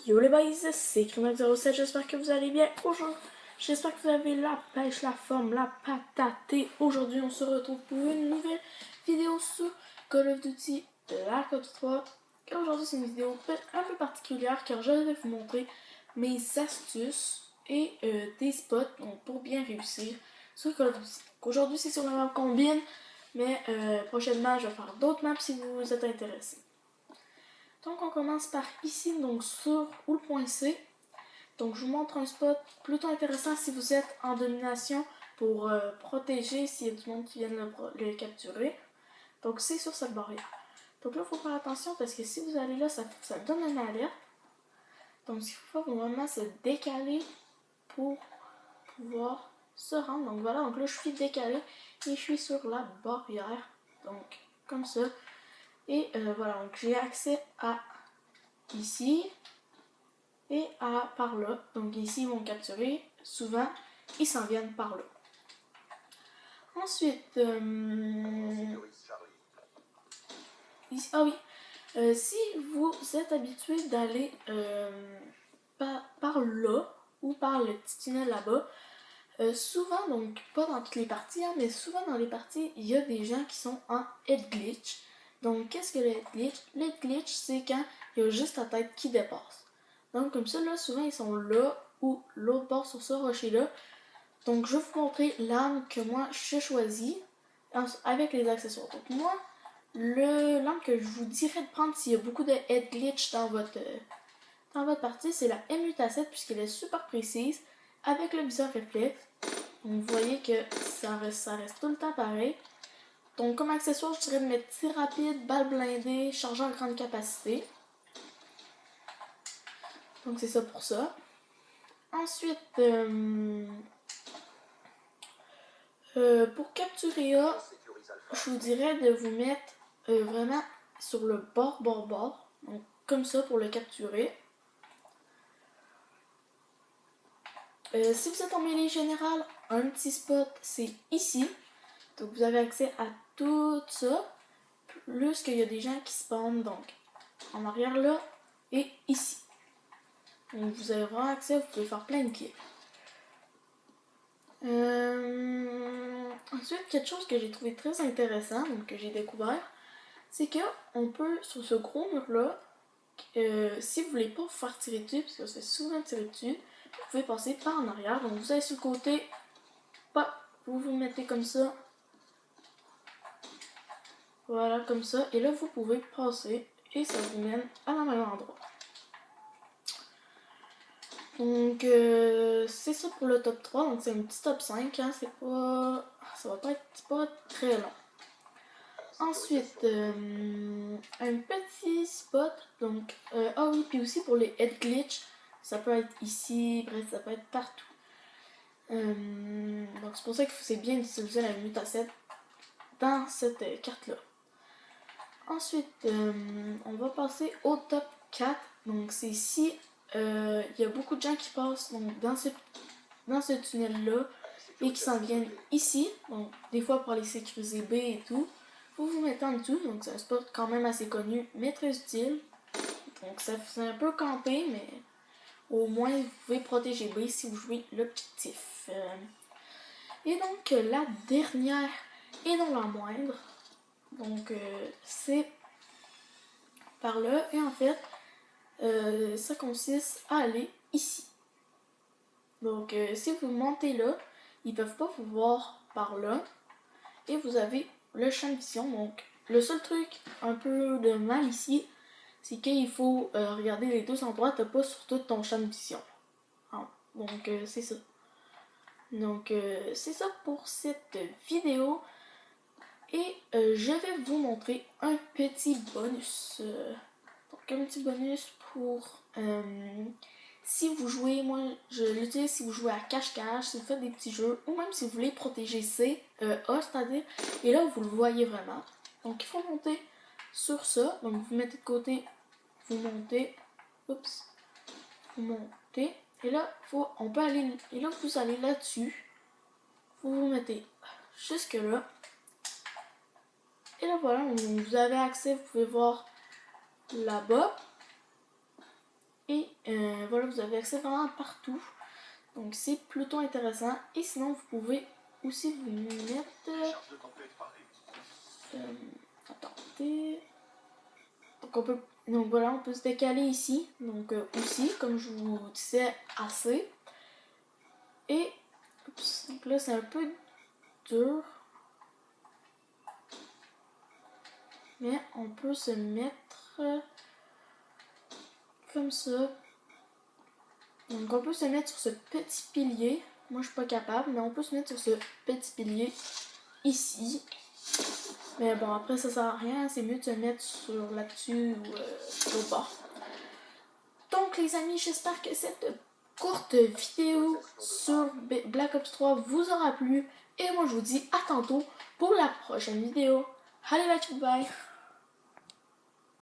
Yo les boys, c'est Crimax07, j'espère que vous allez bien. Aujourd'hui, j'espère que vous avez la pêche, la forme, la patate. Et aujourd'hui, on se retrouve pour une nouvelle vidéo sur Call of Duty Black Ops 3. Et aujourd'hui, c'est une vidéo un peu particulière car je vais vous montrer mes astuces et des spots pour bien réussir sur Call of Duty. Aujourd'hui, c'est sur la map combine, mais prochainement, je vais faire d'autres maps si vous êtes intéressés. Donc on commence par ici, donc sur où le point C. Donc je vous montre un spot plutôt intéressant si vous êtes en domination pour protéger s'il y a du monde qui vient le capturer. Donc c'est sur cette barrière. Donc là il faut faire attention parce que si vous allez là, ça donne une alerte. Donc ce qu'il faut faire vraiment se décaler pour pouvoir se rendre. Donc voilà, donc là je suis décalé et je suis sur la barrière. Donc comme ça. Et voilà, donc j'ai accès à ici et à par là. Donc ici, ils vont capturer. Souvent, ils s'en viennent par là. Ensuite, ici, ah oui, si vous êtes habitué d'aller par là ou par le petit tunnel là-bas, souvent, donc pas dans toutes les parties, mais souvent dans les parties, il y a des gens qui sont en head glitch. Donc, qu'est-ce que le head glitch? Le head glitch, c'est quand il y a juste la tête qui dépasse. Donc, comme ça, là, souvent, ils sont là ou l'autre bord sur ce rocher-là. Donc, je vais vous montrer l'arme que moi, j'ai choisie avec les accessoires. Donc, moi, l'arme que je vous dirais de prendre s'il y a beaucoup de head glitch dans votre partie, c'est la MUTA7 puisqu'elle est super précise avec le viseur réflexe. Donc, vous voyez que ça reste tout le temps pareil. Donc, comme accessoire, je dirais de mettre tir rapide, balle blindée, chargeur grande capacité. Donc, c'est ça pour ça. Ensuite, pour capturer A, je vous dirais de vous mettre vraiment sur le bord. Donc, comme ça pour le capturer. Si vous êtes en mêlée générale, un petit spot, c'est ici. Donc, vous avez accès à tout ça. Plus qu'il y a des gens qui spawnent, donc en arrière là et ici. Donc vous avez vraiment accès, vous pouvez faire plein de kills. Ensuite, quelque chose que j'ai trouvé très intéressant, donc que j'ai découvert, c'est que on peut, sur ce gros mur là, si vous voulez pas vous faire tirer dessus, parce que ça fait souvent tirer dessus, vous pouvez passer par en arrière. Donc vous allez sur le côté, vous vous mettez comme ça. Voilà, comme ça. Et là, vous pouvez passer et ça vous mène à la même endroit. Donc, c'est ça pour le top 3. Donc, c'est un petit top 5. Hein, ça va pas être très long. Ensuite, un petit spot. Donc, ah oui, puis aussi pour les head glitch, ça peut être ici, bref, ça peut être partout. Donc, c'est pour ça que c'est bien d'utiliser la MUTA7 dans cette carte-là. Ensuite, on va passer au top 4. Donc, c'est ici. Il y a beaucoup de gens qui passent donc, dans ce tunnel-là et qui s'en viennent ici. Donc, des fois pour aller sécuriser B et tout. Vous vous mettez en dessous. Donc, c'est un spot quand même assez connu, mais très utile. Donc, ça fait un peu camper, mais au moins, vous pouvez protéger B si vous jouez l'objectif. Et donc, la dernière et non la moindre. Donc, c'est par là. Et en fait, ça consiste à aller ici. Donc, si vous montez là, ils peuvent pas vous voir par là. Et vous avez le champ de vision. Donc, le seul truc un peu de mal ici, c'est qu'il faut regarder les deux endroits. T'as pas sur tout ton champ de vision. Ah, donc, c'est ça. Donc, c'est ça pour cette vidéo. Et je vais vous montrer un petit bonus. Donc, un petit bonus pour si vous jouez, moi je l'utilise si vous jouez à cache-cache, si vous faites des petits jeux, ou même si vous voulez protéger C, A, c'est-à-dire, et là vous le voyez vraiment. Donc il faut monter sur ça, donc vous mettez de côté, vous montez, oups, vous montez, et là on peut aller, et là vous allez là-dessus, vous mettez jusque là, et là voilà, vous avez accès, vous pouvez voir là-bas. Et voilà, vous avez accès vraiment partout. Donc c'est plutôt intéressant. Et sinon, vous pouvez aussi vous mettre... attendez... Donc voilà, on peut se décaler ici. Donc aussi, comme je vous disais, assez. Et oups, donc là, c'est un peu dur. Mais on peut se mettre comme ça. Donc on peut se mettre sur ce petit pilier. Moi je suis pas capable, mais on peut se mettre sur ce petit pilier ici. Mais bon, après ça sert à rien, c'est mieux de se mettre sur là-dessus ou au bord. Donc les amis, j'espère que cette courte vidéo sur Black Ops 3 vous aura plu. Et moi je vous dis à tantôt pour la prochaine vidéo. Allez là, bye!